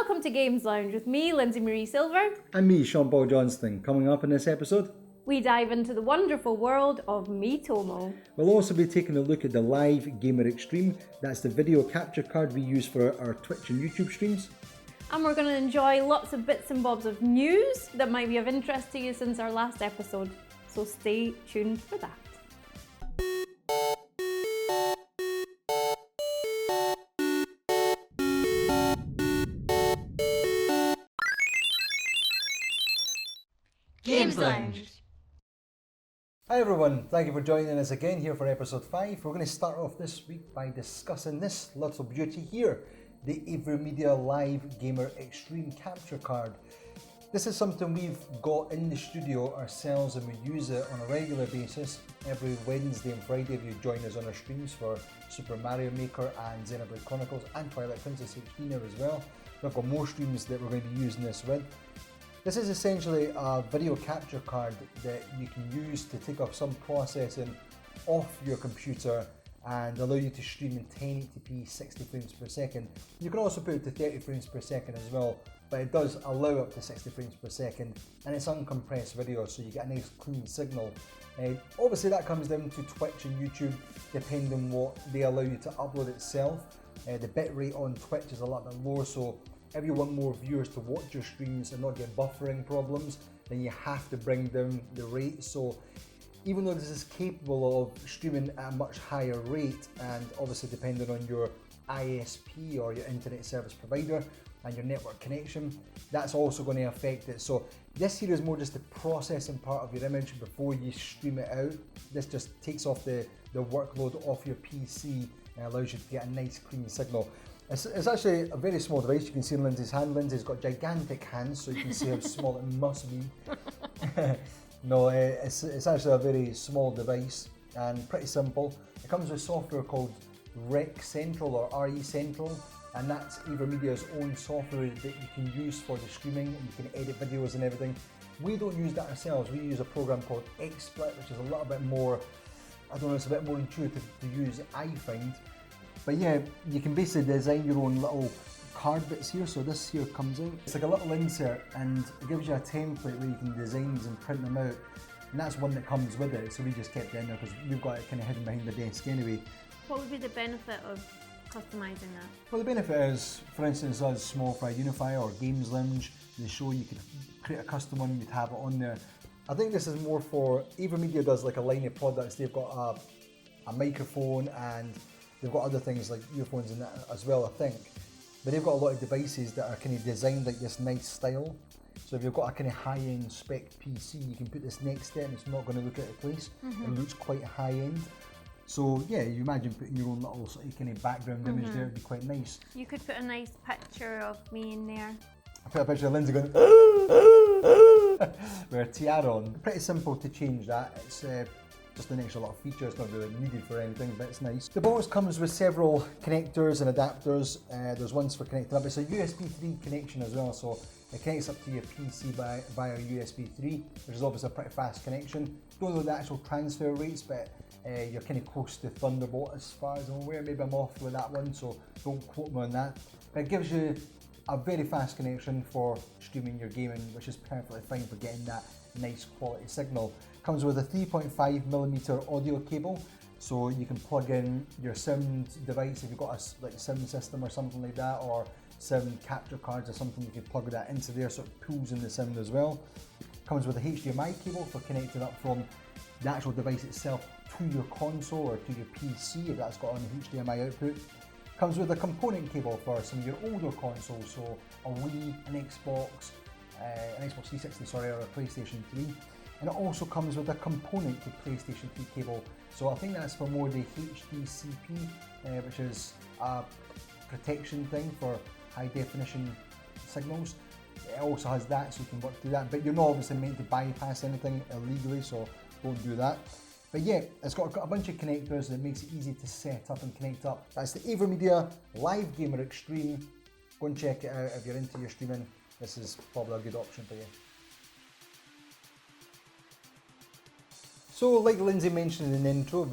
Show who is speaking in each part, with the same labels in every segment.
Speaker 1: Welcome to Games Lounge with me, Lindsay Marie Silver.
Speaker 2: And me, Sean Paul Johnston. Coming up in this episode,
Speaker 1: we dive into the wonderful world of MeTomo.
Speaker 2: We'll also be taking a look at the Live Gamer Extreme. That's the video capture card we use for our Twitch and YouTube streams.
Speaker 1: And we're going to enjoy lots of bits and bobs of news that might be of interest to you since our last episode. So stay tuned for that. Games Lounge.
Speaker 2: Hi everyone, thank you for joining us again here for episode 5. We're going to start off this week by discussing this little beauty here, the AverMedia Live Gamer Extreme capture card. This is something we've got in the studio ourselves and we use it on a regular basis every Wednesday and Friday if you join us on our streams for Super Mario Maker and Xenoblade Chronicles and Twilight Princess HD now as well. We've got more streams that we're going to be using this with. This is essentially a video capture card that you can use to take off some processing off your computer and allow you to stream in 1080p 60 frames per second. You can also put it to 30 frames per second as well, but it does allow up to 60 frames per second and it's uncompressed video, so you get a nice clean signal. Obviously that comes down to Twitch and YouTube depending on what they allow you to upload itself. The bitrate on Twitch is a lot bit lower, so if you want more viewers to watch your streams and not get buffering problems, then you have to bring down the rate. So even though this is capable of streaming at a much higher rate, and obviously depending on your ISP or your internet service provider and your network connection, that's also going to affect it. So this here is more just the processing part of your image before you stream it out. This just takes off the workload off your PC and allows you to get a nice clean signal. It's actually a very small device. You can see in Lindsay's hand. Lindsay's got gigantic hands, so you can see how small it must be. No, it's actually a very small device and pretty simple. It comes with software called Rec Central or RE Central, and that's AverMedia's own software that you can use for the streaming, and you can edit videos and everything. We don't use that ourselves. We use a program called XSplit, which is a little bit more, I don't know, it's a bit more intuitive to use, I find. But yeah, you can basically design your own little card bits here. So this here comes out. It's like a little insert and it gives you a template where you can design these and print them out. And that's one that comes with it. So we just kept it in there because we've got it kind of hidden behind the desk anyway.
Speaker 1: What would be the benefit of customizing that?
Speaker 2: Well, the benefit is, for instance, us SmallFryUnify or Games Lounge, the show, you could create a custom one, you'd have it on there. I think this is more for, AverMedia does like a line of products. They've got a microphone and they've got other things like earphones and that as well, I think. But they've got a lot of devices that are kind of designed like this nice style. So if you've got a kind of high-end spec PC, you can put this next to it and it's not going to look out of place. It looks quite high-end. So yeah, you imagine putting your own little sort of kind of background image there, it'd be quite nice.
Speaker 1: You could put a nice picture of me in there.
Speaker 2: I put a picture of Lindsay going with a tiara on. Pretty simple to change that. It's just an extra lot of features, not really needed for anything, but it's nice. The box comes with several connectors and adapters. There's ones for connecting up. It's a USB 3 connection as well, so it connects up to your PC via USB 3, which is obviously a pretty fast connection. Don't know the actual transfer rates, but you're kind of close to Thunderbolt as far as I'm aware. Maybe I'm off with that one, so don't quote me on that. But it gives you a very fast connection for streaming your gaming, which is perfectly fine for getting that nice quality signal. Comes with a 3.5mm audio cable, so you can plug in your sound device if you've got a sound system or something like that, or sound capture cards or something. You can plug that into there so it pulls in the sound as well. Comes with a HDMI cable for connecting up from the actual device itself to your console or to your PC if that's got an HDMI output. Comes with a component cable for some of your older consoles, so a Wii, an Xbox 360, or a PlayStation 3. And it also comes with a component to PlayStation 3 cable. So I think that's for more the HDCP, which is a protection thing for high definition signals. It also has that, so you can work through that. But you're not obviously meant to bypass anything illegally, so don't do that. But yeah, it's got a bunch of connectors that makes it easy to set up and connect up. That's the AverMedia Live Gamer Extreme. Go and check it out if you're into your streaming. This is probably a good option for you. So like Lindsay mentioned in the intro,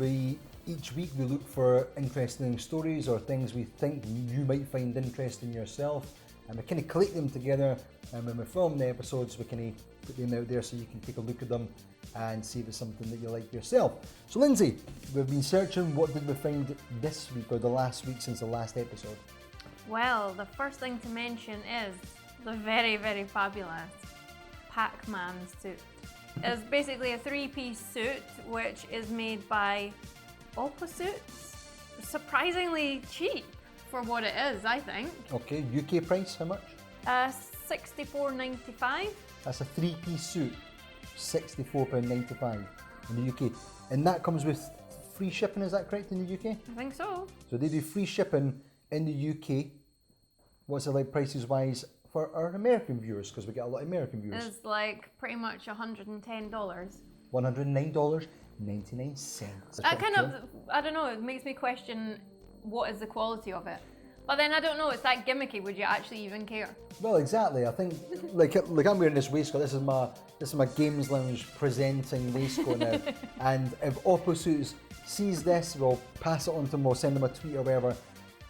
Speaker 2: each week we look for interesting stories or things we think you might find interesting yourself. and we kind of collect them together, and when we film the episodes we kind of put them out there so you can take a look at them and see if it's something that you like yourself. So Lindsay, we've been searching, what did we find this week or the last week since the last episode?
Speaker 1: Well, the first thing to mention is the very, very fabulous Pac-Man suit. It's basically a three-piece suit which is made by Opposuits. Surprisingly cheap for what it is, I think.
Speaker 2: Okay, UK price, how much?
Speaker 1: $64.95.
Speaker 2: That's a three-piece suit, £64.95 in the UK. And that comes with free shipping, is that correct, in the UK?
Speaker 1: I think so.
Speaker 2: So they do free shipping in the UK. What's it like prices-wise for our American viewers? Because we get a lot of American viewers.
Speaker 1: It's like pretty much $110.
Speaker 2: $109.99.
Speaker 1: I don't know, it makes me question what is the quality of it. But then I don't know, it's that gimmicky, would you actually even care?
Speaker 2: Well, exactly. I think, like I'm wearing this waistcoat. This is my Games Lounge presenting waistcoat now. And if Opposuits sees this, we'll pass it on to them. We'll send them a tweet or whatever.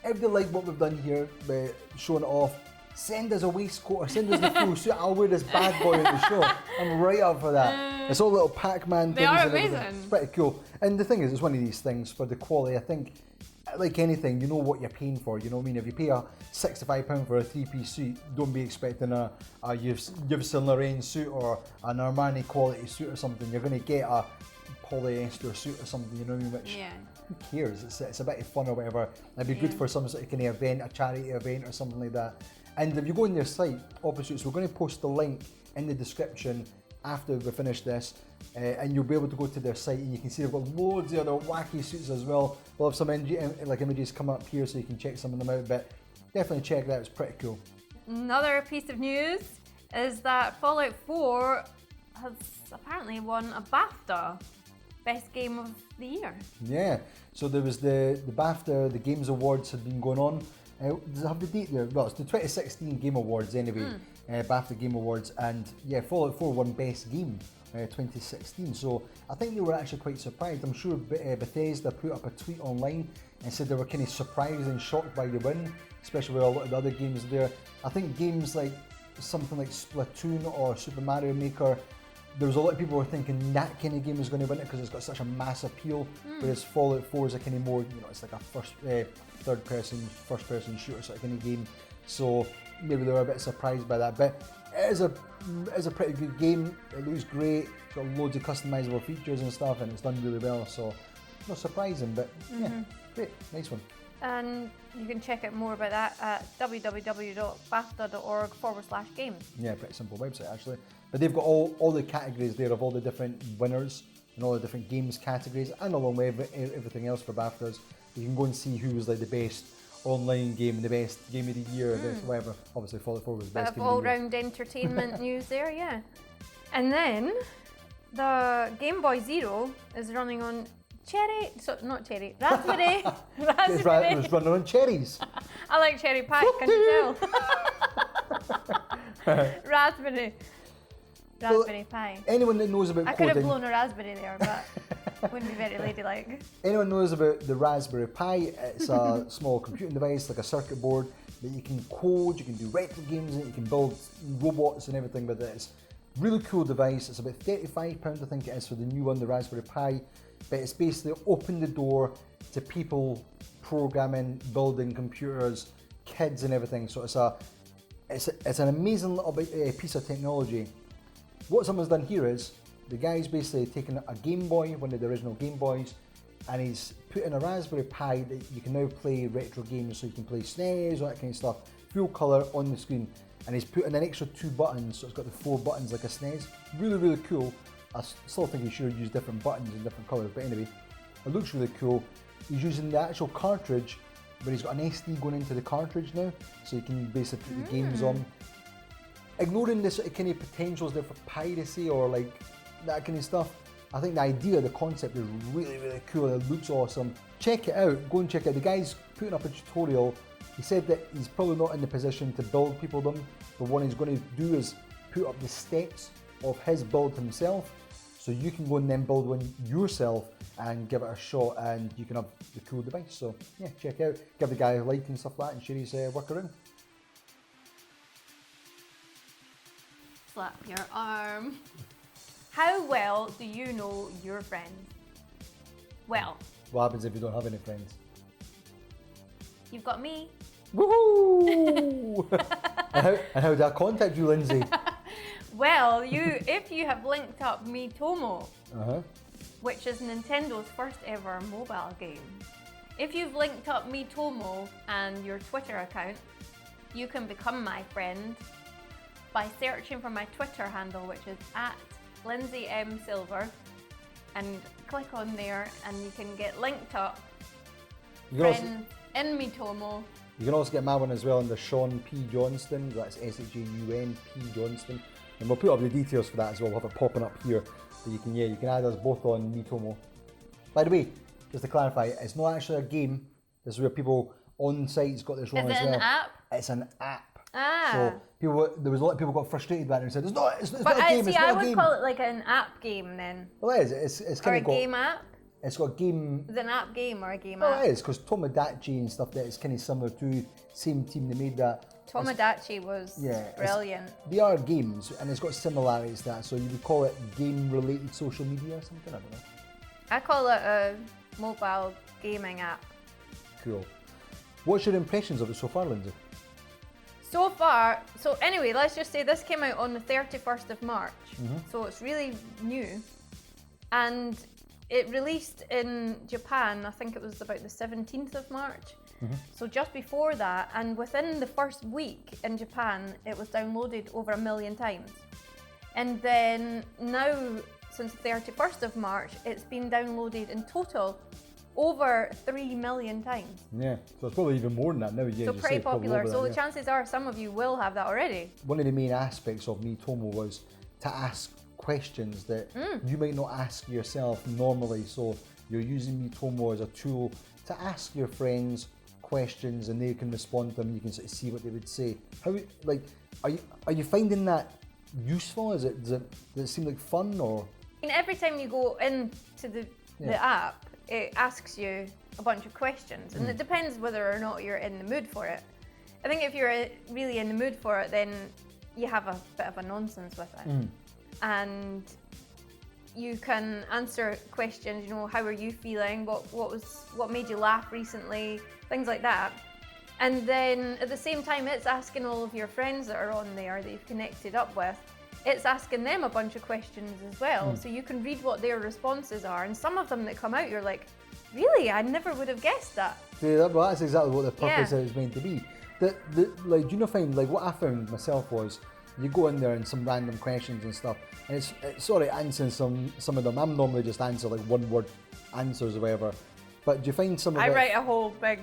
Speaker 2: If they like what we've done here, by showing it off, send us a waistcoat or send us the full suit. I'll wear this bad boy in the show. I'm right up for that. It's all little Pac-Man things.
Speaker 1: They are
Speaker 2: and
Speaker 1: amazing.
Speaker 2: Everything. It's pretty cool. And the thing is, it's one of these things for the quality. I think, like anything, you know what you're paying for. You know what I mean? If you pay a £65 for a three-piece suit, don't be expecting a Yves Saint Laurent suit or an Armani quality suit or something. You're going to get a polyester suit or something. You know what I mean? Which,
Speaker 1: yeah.
Speaker 2: Who cares? It's a bit of fun or whatever. It'd be good for some sort of kind of event, a charity event or something like that. And if you go on their site, Opposuits, we're going to post the link in the description after we finish this, and you'll be able to go to their site and you can see they've got loads of other wacky suits as well. We'll have some images come up here so you can check some of them out, but definitely check it out, it's pretty cool.
Speaker 1: Another piece of news is that Fallout 4 has apparently won a Bafta Best Game of the Year.
Speaker 2: Yeah, so there was the Bafta, the Games Awards had been going on. Does it have the date there? Well, it's the 2016 Game Awards anyway, Bafta Game Awards, and yeah, Fallout 4 won Best Game 2016, so I think they were actually quite surprised. I'm sure Bethesda put up a tweet online and said they were kind of surprised and shocked by the win, especially with a lot of the other games there. I think games like something like Splatoon or Super Mario Maker, there was a lot of people who were thinking that kind of game was going to win it because it's got such a mass appeal, whereas Fallout 4 is a kind of more, it's like a first-person shooter sort of kind of game, so maybe they were a bit surprised by that, but it is a pretty good game. It looks great, it's got loads of customizable features and stuff, and it's done really well, so not surprising, but yeah, great, nice one.
Speaker 1: And you can check out more about that at www.bafta.org/games.
Speaker 2: Yeah, pretty simple website actually. But they've got all the categories there of all the different winners and all the different games categories, and along with everything else for BAFTAs. You can go and see who was like the best online game, the best game of the year, the best whatever. Obviously Fallout 4 was the best game of the year.
Speaker 1: All-round entertainment news there, yeah. And then the Game Boy Zero is running on raspberry.
Speaker 2: It was running on cherries.
Speaker 1: I like cherry pie, can you tell? Raspberry pie.
Speaker 2: Anyone that knows about
Speaker 1: I
Speaker 2: coding,
Speaker 1: could have blown a raspberry there, but wouldn't be very ladylike.
Speaker 2: Anyone knows about the Raspberry Pi? It's a small computing device, like a circuit board that you can code, you can do retro games in it, you can build robots and everything with it. It's a really cool device. It's about £35, I think it is, for the new one, the Raspberry Pi. But it's basically opened the door to people programming, building computers, kids and everything. So it's an amazing little piece of technology. What someone's done here is, the guy's basically taken a Game Boy, one of the original Game Boys, and he's put in a Raspberry Pi that you can now play retro games, so you can play SNES, all that kind of stuff, full colour on the screen. And he's put in an extra 2 buttons, so it's got the 4 buttons like a SNES. Really, really cool. I still think he should have used different buttons in different colours, but anyway, it looks really cool. He's using the actual cartridge, but he's got an SD going into the cartridge now, so you can basically put the games on. Ignoring the sort of kind of potentials there for piracy or like that kind of stuff, I think the idea, the concept is really, really cool. It looks awesome. Check it out, go and check it out. The guy's putting up a tutorial. He said that he's probably not in the position to build people them, but what he's going to do is put up the steps of his build himself, so you can go and then build one yourself and give it a shot, and you can have the cool device. So yeah, check it out, give the guy a like and stuff like that, and share his work around.
Speaker 1: slap your arm. How well do you know your friends? Well,
Speaker 2: What happens if you don't have any friends?
Speaker 1: you've got me.
Speaker 2: Woohoo! and how did I contact you, Lindsay?
Speaker 1: Well, if you have linked up MeTomo,
Speaker 2: Uh-huh.
Speaker 1: which is Nintendo's first ever mobile game. If you've linked up MeTomo and your Twitter account, you can become my friend by searching for my Twitter handle, which is @LindsayMSilver, and click on there and you can get linked up,
Speaker 2: You can,
Speaker 1: friends in MeTomo.
Speaker 2: you can also get my one as well under Sean P. Johnston. That's SHAUN P. Johnston. And we'll put up the details for that as well. We'll have it popping up here. So you can add us both on MeTomo. By the way, just to clarify, it's not actually a game. This is where people on sites got this wrong
Speaker 1: Is
Speaker 2: as
Speaker 1: it
Speaker 2: well.
Speaker 1: an app?
Speaker 2: It's an app.
Speaker 1: Ah.
Speaker 2: So there was a lot of people got frustrated by it and said, it's not a
Speaker 1: But
Speaker 2: game, it's
Speaker 1: I
Speaker 2: not a
Speaker 1: would
Speaker 2: game.
Speaker 1: call it like an app game then.
Speaker 2: Well, it is. It's
Speaker 1: Or
Speaker 2: kind
Speaker 1: a
Speaker 2: of got.
Speaker 1: game app.
Speaker 2: It's got game.
Speaker 1: Is it an app game or a game
Speaker 2: Well,
Speaker 1: app?
Speaker 2: it is because Tomodachi and stuff that is kind of similar to same team that made that.
Speaker 1: Tomodachi was brilliant.
Speaker 2: They are games and it's got similarities to that. So you would call it game-related social media or something. I don't know.
Speaker 1: I call it a mobile gaming app.
Speaker 2: Cool. What's your impressions of it so far, Lindsay?
Speaker 1: So far, so anyway, let's just say this came out on the 31st of March. So it's really new. And it released in Japan, I think it was about the 17th of March. So just before that, and within the first week in Japan, it was downloaded over 1 million times. And then now, since the 31st of March, it's been downloaded in total over 3 million times.
Speaker 2: Yeah, so it's probably even more than that now. Yeah,
Speaker 1: So
Speaker 2: you
Speaker 1: pretty
Speaker 2: say probably
Speaker 1: popular.
Speaker 2: over
Speaker 1: So
Speaker 2: that,
Speaker 1: the
Speaker 2: yeah.
Speaker 1: chances are some of you will have that already.
Speaker 2: One of the main aspects of MeTomo was to ask questions that you might not ask yourself normally. So you're using MeTomo as a tool to ask your friends questions, and they can respond to them. You can sort of see what they would say. Are you finding that useful? Does it seem like fun or?
Speaker 1: I mean, every time you go into the app, it asks you a bunch of questions, and it depends whether or not you're in the mood for it. I think if you're really in the mood for it, then you have a bit of a nonsense with it. And you can answer questions, you know, how are you feeling? What made you laugh recently? Things like that. And then at the same time, it's asking all of your friends that are on there that you've connected up with, it's asking them a bunch of questions as well. So you can read what their responses are. And some of them that come out, you're like, really? I never would have guessed that.
Speaker 2: Yeah, well, that's exactly what the purpose is meant to be. Like, do you know, like what I found myself was, you go in there and some random questions and stuff, and it's sort of answering some of them. I'm normally just answer like one word answers or whatever. But do you find some of it?
Speaker 1: I write a whole big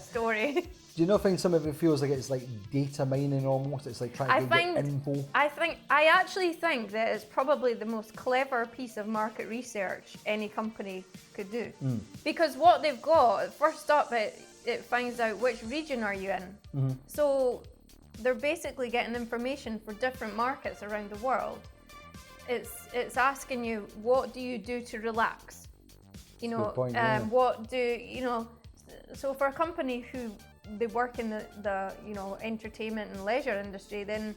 Speaker 1: story.
Speaker 2: Do you not find some of it feels like it's like data mining almost? It's like trying to get info.
Speaker 1: I actually think that it's probably the most clever piece of market research any company could do. Because what they've got, first up, it finds out which region are you in. So they're basically getting information for different markets around the world. It's asking you, what do you do to relax? You know,
Speaker 2: point,
Speaker 1: what do you know? So for a company who they work in the you know, entertainment and leisure industry, then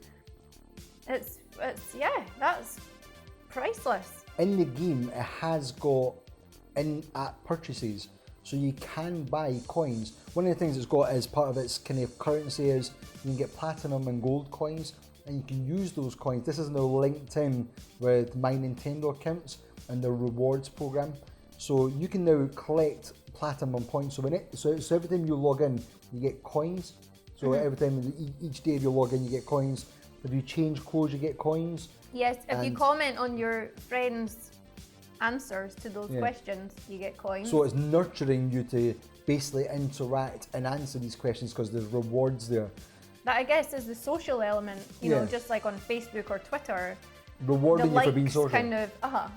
Speaker 1: it's that's priceless.
Speaker 2: In the game, it has got in-app purchases, so you can buy coins. One of the things it's got as part of its kind of currency is you can get platinum and gold coins, and you can use those coins. This is now linked in with my Nintendo accounts and the rewards program. So you can now collect platinum points. So so every time you log in, you get coins. So every time, each day you log in, you get coins. If you change clothes, you get coins.
Speaker 1: Yes, if you comment on your friends' answers to those questions, you get coins.
Speaker 2: So it's nurturing you to basically interact and answer these questions because there's rewards there.
Speaker 1: That, I guess, is the social element, you know, just like on Facebook or Twitter.
Speaker 2: Rewarding you for being social.
Speaker 1: Kind of,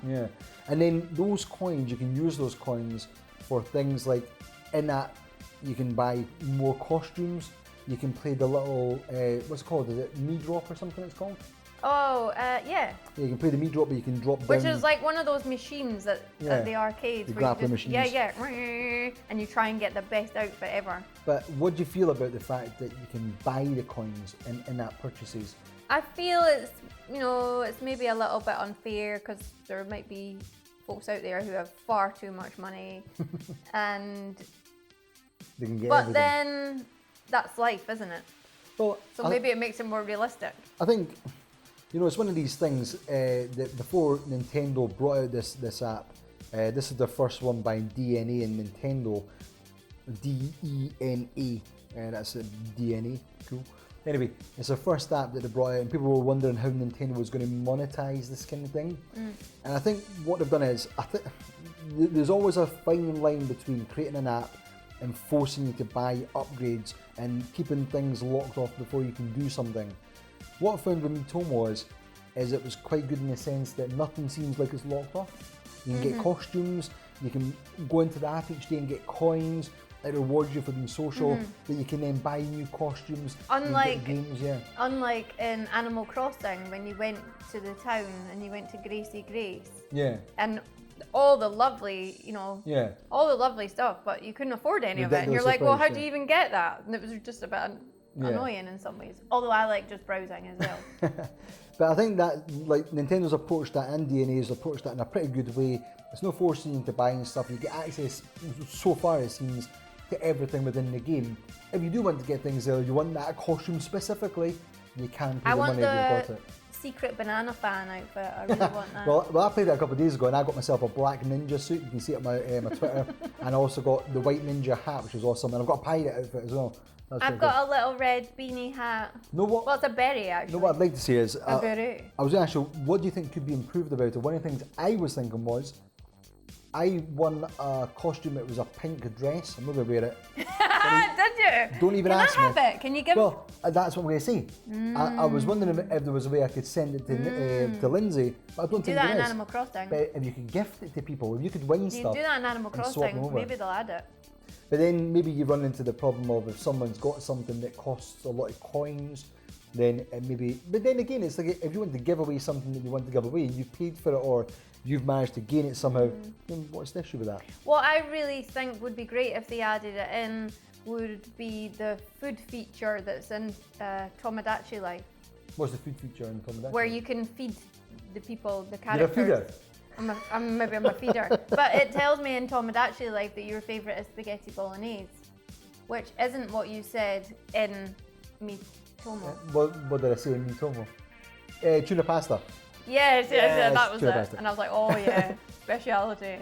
Speaker 2: Yeah, and then those coins, you can use those coins for things like in-app. You can buy more costumes. You can play the little what's it called? Is it Me Drop or something? It's called.
Speaker 1: Oh, yeah.
Speaker 2: Yeah, you can play the Me Drop, but you can drop down.
Speaker 1: Which is like one of those machines at the arcades.
Speaker 2: The
Speaker 1: where
Speaker 2: grappling machines.
Speaker 1: Yeah, and you try and get the best outfit ever.
Speaker 2: But what do you feel about the fact that you can buy the coins in in-app purchases?
Speaker 1: I feel it's, it's maybe a little bit unfair because there might be folks out there who have far too much money, and
Speaker 2: They can get
Speaker 1: but
Speaker 2: everything.
Speaker 1: then that's life, isn't it?
Speaker 2: Well,
Speaker 1: So maybe it makes it more realistic.
Speaker 2: I think, it's one of these things that before Nintendo brought out this app, this is the first one by DNA and Nintendo, D-E-N-A, that's DNA, cool. Anyway, it's the first app that they brought out, and people were wondering how Nintendo was going to monetize this kind of thing. And I think what they've done is, there's always a fine line between creating an app and forcing you to buy upgrades and keeping things locked off before you can do something. What I found with MeTomo is it was quite good in the sense that nothing seems like it's locked off. You can get costumes, you can go into the app each day and get coins. It rewards you for being social, that you can then buy new costumes.
Speaker 1: Unlike
Speaker 2: games, yeah.
Speaker 1: Unlike in Animal Crossing, when you went to the town and you went to Gracie Grace.
Speaker 2: Yeah.
Speaker 1: And all the lovely,
Speaker 2: Yeah.
Speaker 1: all the lovely stuff, but you couldn't afford any of it. And you're like, well, how do you even get that? And it was just a bit annoying in some ways. Although I like just browsing as well.
Speaker 2: But I think that like Nintendo's approached that and DNA's approached that in a pretty good way. It's no forcing you into buying stuff. You get access, so far it seems, to everything within the game. If you do want to get things there, you want that costume specifically, you can pay the money if you've got it.
Speaker 1: Secret banana fan outfit. I really want that.
Speaker 2: well, I played it a couple of days ago and I got myself a black ninja suit. You can see it on my Twitter. And I also got the white ninja hat, which is awesome. And I've got a pirate outfit as well.
Speaker 1: I've got a little red beanie hat.
Speaker 2: Know what?
Speaker 1: Well, it's a berry actually.
Speaker 2: No, what I'd like to say is,
Speaker 1: a berry.
Speaker 2: I was going to ask you, what do you think could be improved about it? One of the things I was thinking was, I won a costume, it was a pink dress. I'm not going to wear it.
Speaker 1: Did you?
Speaker 2: Don't even
Speaker 1: Can
Speaker 2: ask
Speaker 1: I
Speaker 2: me.
Speaker 1: have it? Can you give
Speaker 2: Well, that's what I'm going to say. I was wondering if there was a way I could send it to Lindsay, but I don't
Speaker 1: do
Speaker 2: think
Speaker 1: that
Speaker 2: there
Speaker 1: in
Speaker 2: is.
Speaker 1: Animal Crossing?
Speaker 2: But if you could gift it to people, if you could win
Speaker 1: You
Speaker 2: stuff.
Speaker 1: do that in Animal
Speaker 2: and swap them
Speaker 1: Crossing,
Speaker 2: over.
Speaker 1: maybe they'll add it.
Speaker 2: But then maybe you run into the problem of if someone's got something that costs a lot of coins, then maybe. But then again, it's like if you want to give away something that you want to give away, you paid for it or you've managed to gain it somehow, then what's the issue with that?
Speaker 1: What I really think would be great if they added it in would be the food feature that's in Tomodachi Life.
Speaker 2: What's the food feature in Tomodachi?
Speaker 1: Where you can feed the people, the
Speaker 2: You're a
Speaker 1: characters.
Speaker 2: feeder?
Speaker 1: Maybe I'm a feeder. But it tells me in Tomodachi Life that your favourite is spaghetti bolognese, which isn't what you said in MeTomo.
Speaker 2: What did I say in MeTomo? Tuna pasta.
Speaker 1: Yes, that was
Speaker 2: tuna
Speaker 1: it.
Speaker 2: pasta.
Speaker 1: And I was like, oh yeah, speciality.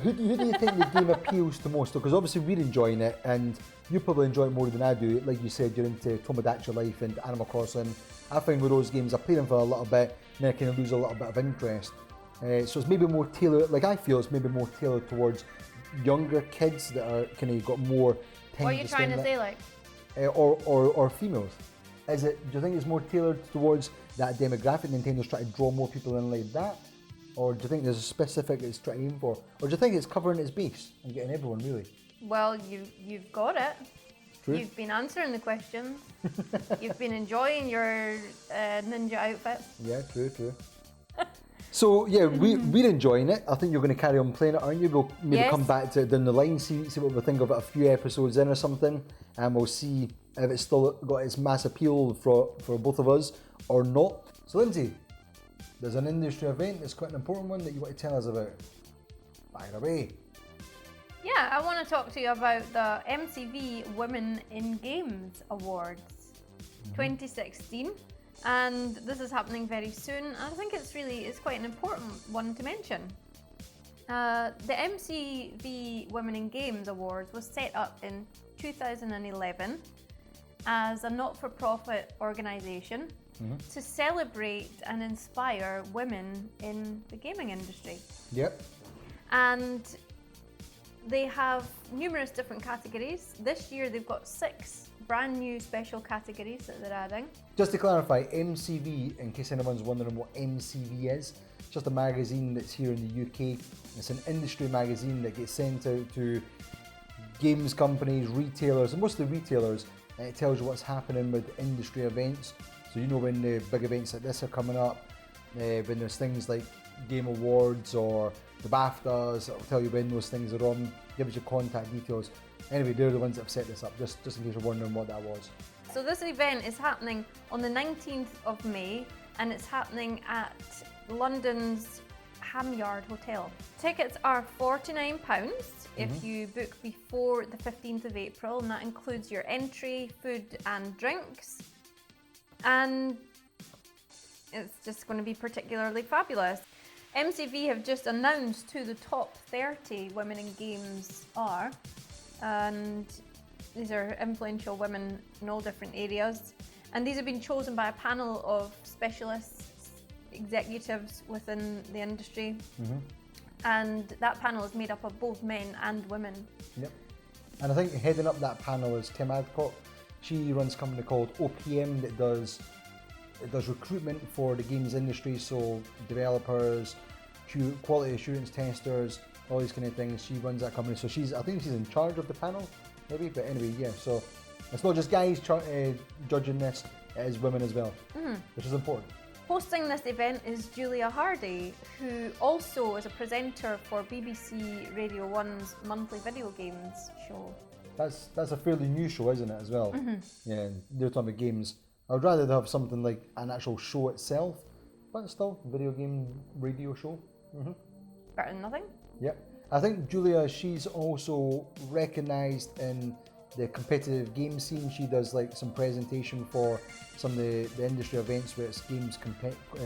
Speaker 2: Who do you think the game appeals to most? Because obviously we're enjoying it, and you probably enjoy it more than I do. Like you said, you're into Tomodachi Life and Animal Crossing. I find with those games, I play them for a little bit, and then I kind of lose a little bit of interest. So it's maybe more tailored, like I feel it's maybe more tailored towards younger kids that are kind of got more time
Speaker 1: What are you
Speaker 2: to
Speaker 1: trying
Speaker 2: spend
Speaker 1: to
Speaker 2: it.
Speaker 1: say, like?
Speaker 2: Or females. Do you think it's more tailored towards that demographic? Nintendo's trying to draw more people in like that? Or do you think there's a specific it's trying to aim for? Or do you think it's covering its base and getting everyone really?
Speaker 1: Well, you've got it.
Speaker 2: True.
Speaker 1: You've been answering the questions. You've been enjoying your ninja outfit.
Speaker 2: Yeah, true. So yeah, we're enjoying it. I think you're going to carry on playing it, aren't you? We'll maybe
Speaker 1: Yes.
Speaker 2: come back to it down the line, see what we think of it a few episodes in or something, and we'll see if it's still got its mass appeal for both of us or not. So Lindsay, there's an industry event that's quite an important one that you want to tell us about. Fire away.
Speaker 1: Yeah, I want to talk to you about the MCV Women in Games Awards 2016. And this is happening very soon. I think it's quite an important one to mention. The MCV Women in Games Awards was set up in 2011 as a not-for-profit organisation to celebrate and inspire women in the gaming industry.
Speaker 2: Yep.
Speaker 1: And they have numerous different categories. This year they've got 6 brand new special categories that they're adding.
Speaker 2: Just to clarify, MCV, in case anyone's wondering what MCV is, it's just a magazine that's here in the UK. It's an industry magazine that gets sent out to games companies, retailers, and mostly retailers. And it tells you what's happening with industry events. So you know when the big events like this are coming up, when there's things like Game Awards or the Baftas, it'll tell you when those things are on, gives you contact details. Anyway, they're the ones that have set this up, just in case you're wondering what that was.
Speaker 1: so this event is happening on the 19th of May and it's happening at London's Hamyard Hotel. Tickets are £49 if you book before the 15th of April, and that includes your entry, food and drinks. And it's just going to be particularly fabulous. MCV have just announced who the top 30 women in games are, and these are influential women in all different areas, and these have been chosen by a panel of specialists, executives within the industry, and that panel is made up of both men and women.
Speaker 2: Yep. And I think heading up that panel is Tim Adcock. She runs a company called OPM that does recruitment for the games industry, so developers, quality assurance testers, all these kind of things. She runs that company, so I think she's in charge of the panel, maybe. But anyway, yeah. So it's not just guys judging this; it is women as well, which is important.
Speaker 1: Hosting this event is Julia Hardy, who also is a presenter for BBC Radio 1's monthly video games show.
Speaker 2: That's a fairly new show, isn't it, as well? Yeah, they're talking about games. I would rather have something like an actual show itself, but still, video game radio show.
Speaker 1: Better than nothing.
Speaker 2: Yep. I think Julia, she's also recognised in the competitive game scene. She does like some presentation for some of the industry events where it's games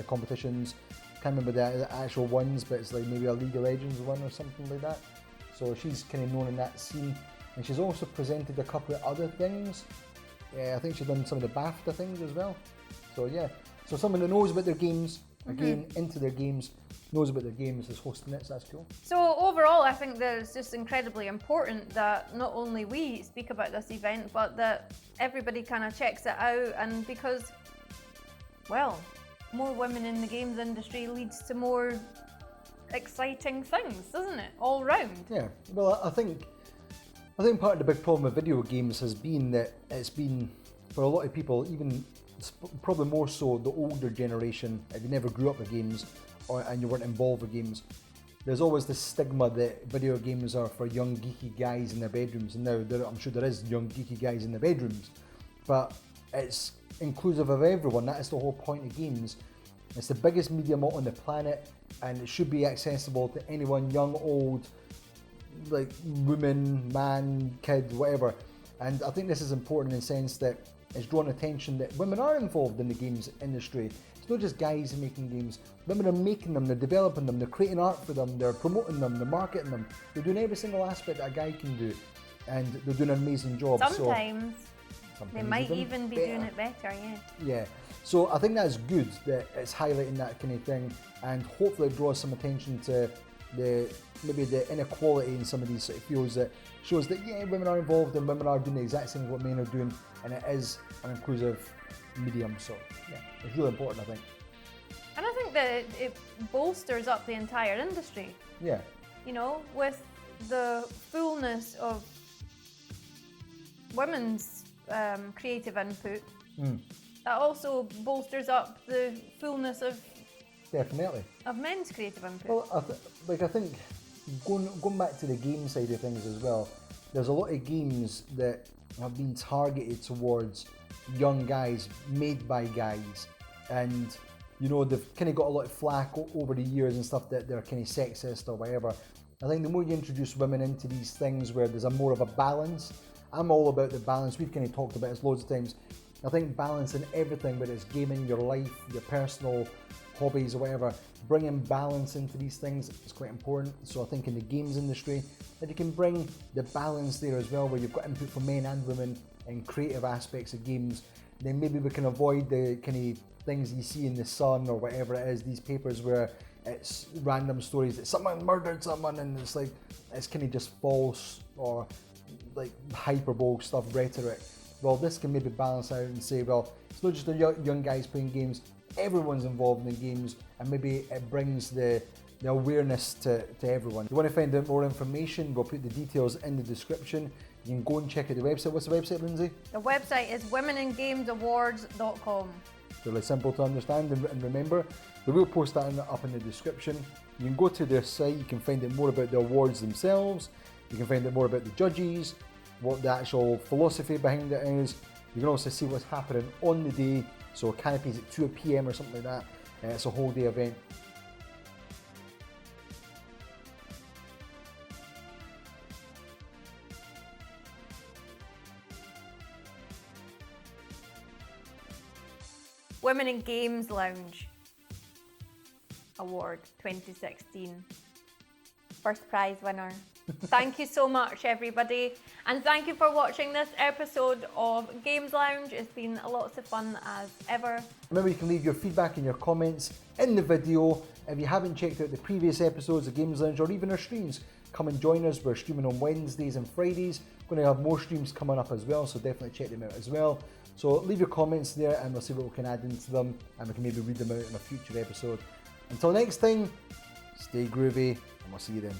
Speaker 2: competitions. Can't remember the actual ones, but it's like maybe a League of Legends one or something like that. So she's kind of known in that scene. And she's also presented a couple of other things. I think she's done some of the Bafta things as well. So yeah, so someone that knows about their games, again, into their games, knows about their games, is hosting it, so that's cool.
Speaker 1: So overall, I think that it's just incredibly important that not only we speak about this event, but that everybody kind of checks it out, and because, well, more women in the games industry leads to more exciting things, doesn't it? All round.
Speaker 2: Yeah, well, I think part of the big problem with video games has been that it's been, for a lot of people, even probably more so the older generation, if you never grew up with games and you weren't involved with games, there's always this stigma that video games are for young geeky guys in their bedrooms. And now I'm sure there is young geeky guys in their bedrooms, but it's inclusive of everyone. That is the whole point of games. It's the biggest medium on the planet, and it should be accessible to anyone, young, old, like woman, man, kid, whatever. And I think this is important in the sense that it's drawn attention that women are involved in the games industry. It's not just guys making games. Women are making them, they're developing them, they're creating art for them, they're promoting them, they're marketing them. They're doing every single aspect that a guy can do, and they're doing an amazing job.
Speaker 1: Sometimes they might even be doing it better, yeah. Yeah,
Speaker 2: so I think that's good that it's highlighting that kind of thing, and hopefully it draws some attention to maybe the inequality in some of these sort of fields, that shows that yeah, women are involved and women are doing the exact same as what men are doing, and it is an inclusive medium. So yeah, it's really important, I think.
Speaker 1: And I think that it bolsters up the entire industry.
Speaker 2: Yeah.
Speaker 1: You know, with the fullness of women's creative input, that also bolsters up the fullness of
Speaker 2: definitely
Speaker 1: of men's creative input.
Speaker 2: Well, I think going back to the game side of things as well, there's a lot of games that have been targeted towards young guys, made by guys, and you know, they've kind of got a lot of flack over the years and stuff that they're kind of sexist or whatever. I think the more you introduce women into these things where there's a more of a balance, I'm all about the balance. We've kind of talked about this loads of times. I think balance in everything, whether it's gaming, your life, your personal hobbies or whatever, bringing balance into these things is quite important. So I think in the games industry, that you can bring the balance there as well, where you've got input from men and women in creative aspects of games, then maybe we can avoid the kind of things you see in the Sun or whatever it is, these papers where it's random stories that someone murdered someone and it's like, it's kind of just false or like hyperbole stuff, rhetoric. Well, this can maybe balance out and say, well, it's not just the young guys playing games, everyone's involved in the games, and maybe it brings the awareness to everyone. If you want to find out more information, we'll put the details in the description. You can go and check out the website. What's the website, Lindsay?
Speaker 1: The website is womeningamesawards.com.
Speaker 2: Really simple to understand and remember. We will post that up in the description. You can go to their site, you can find out more about the awards themselves, you can find out more about the judges, what the actual philosophy behind it is, You can also see what's happening on the day. So Canopy's at 2 PM or something like that. It's a whole day event.
Speaker 1: Women in Games Lounge Award 2016. First prize winner. Thank you so much, everybody. And thank you for watching this episode of Games Lounge. It's been lots of fun as ever.
Speaker 2: Remember, you can leave your feedback and your comments in the video. If you haven't checked out the previous episodes of Games Lounge or even our streams, come and join us. We're streaming on Wednesdays and Fridays. We're going to have more streams coming up as well, so definitely check them out as well. So leave your comments there and we'll see what we can add into them, and we can maybe read them out in a future episode. Until next time, stay groovy and we'll see you then.